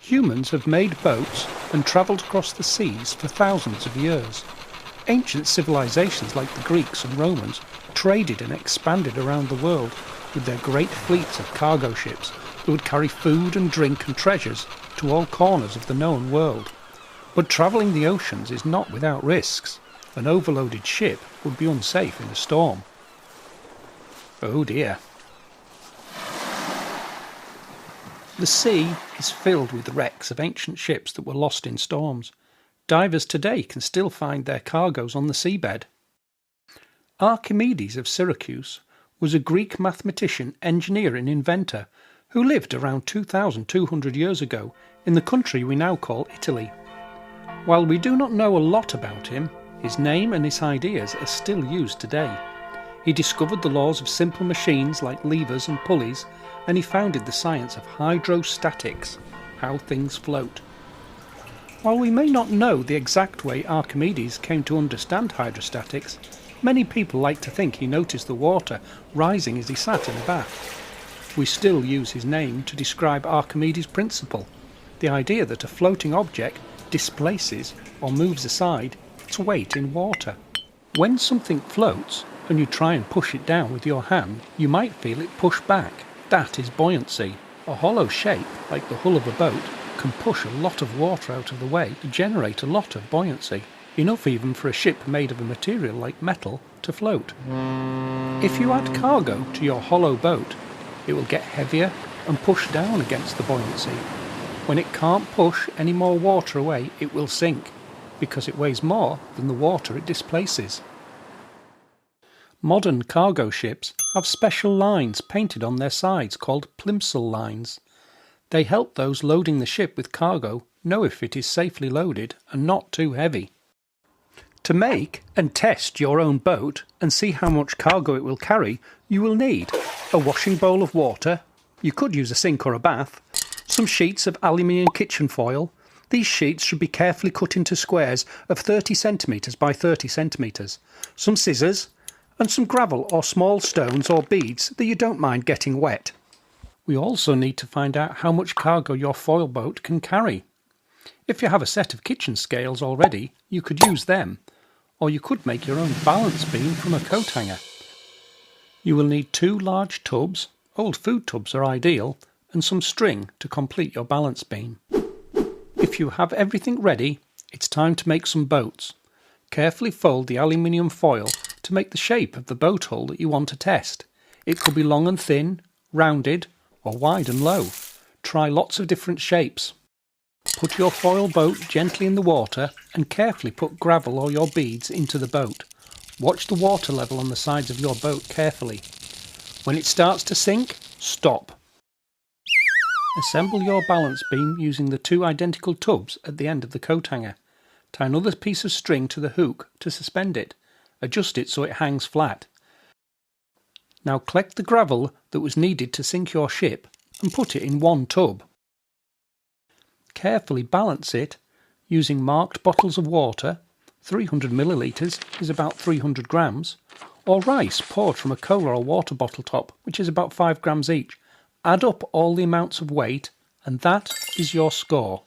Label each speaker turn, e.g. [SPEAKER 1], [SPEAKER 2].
[SPEAKER 1] Humans have made boats and travelled across the seas for thousands of years. Ancient civilizations like the Greeks and Romans traded and expanded around the world with their great fleets of cargo ships that would carry food and drink and treasures to all corners of the known world. But travelling the oceans is not without risks. An overloaded ship would be unsafe in a storm. Oh dear. The sea is filled with wrecks of ancient ships that were lost in storms. Divers today can still find their cargoes on the seabed. Archimedes of Syracuse was a Greek mathematician, engineer and inventor who lived around 2,200 years ago in the country we now call Italy. While we do not know a lot about him, his name and his ideas are still used today. He discovered the laws of simple machines like levers and pulleys, and he founded the science of hydrostatics, how things float. While we may not know the exact way Archimedes came to understand hydrostatics, many people like to think he noticed the water rising as he sat in a bath. We still use his name to describe Archimedes' principle, the idea that a floating object displaces or moves aside its weight in water. When something floats and you try and push it down with your hand, you might feel it push back. That is buoyancy. A hollow shape, like the hull of a boat, can push a lot of water out of the way to generate a lot of buoyancy, enough even for a ship made of a material like metal to float. If you add cargo to your hollow boat, it will get heavier and push down against the buoyancy. When it can't push any more water away, it will sink, because it weighs more than the water it displaces. Modern cargo ships have special lines painted on their sides called plimsoll lines. They help those loading the ship with cargo know if it is safely loaded and not too heavy. To make and test your own boat and see how much cargo it will carry, you will need a washing bowl of water, you could use a sink or a bath, some sheets of aluminium kitchen foil. These sheets should be carefully cut into squares of 30 centimetres by 30 centimetres, some scissors, and some gravel or small stones or beads that you don't mind getting wet. We also need to find out how much cargo your foil boat can carry. If you have a set of kitchen scales already, you could use them, or you could make your own balance beam from a coat hanger. You will need 2 large tubs, old food tubs are ideal, and some string to complete your balance beam. If you have everything ready, it's time to make some boats. Carefully fold the aluminium foil to make the shape of the boat hull that you want to test. It could be long and thin, rounded, or wide and low. Try lots of different shapes. Put your foil boat gently in the water and carefully put gravel or your beads into the boat. Watch the water level on the sides of your boat carefully. When it starts to sink, stop. Assemble your balance beam using the 2 identical tubs at the end of the coat hanger. Tie another piece of string to the hook to suspend it. Adjust it so it hangs flat. Now collect the gravel that was needed to sink your ship and put it in 1 tub. Carefully balance it using marked bottles of water, 300 millilitres is about 300 grams, or rice poured from a cola or water bottle top, which is about 5 grams each. Add up all the amounts of weight and that is your score.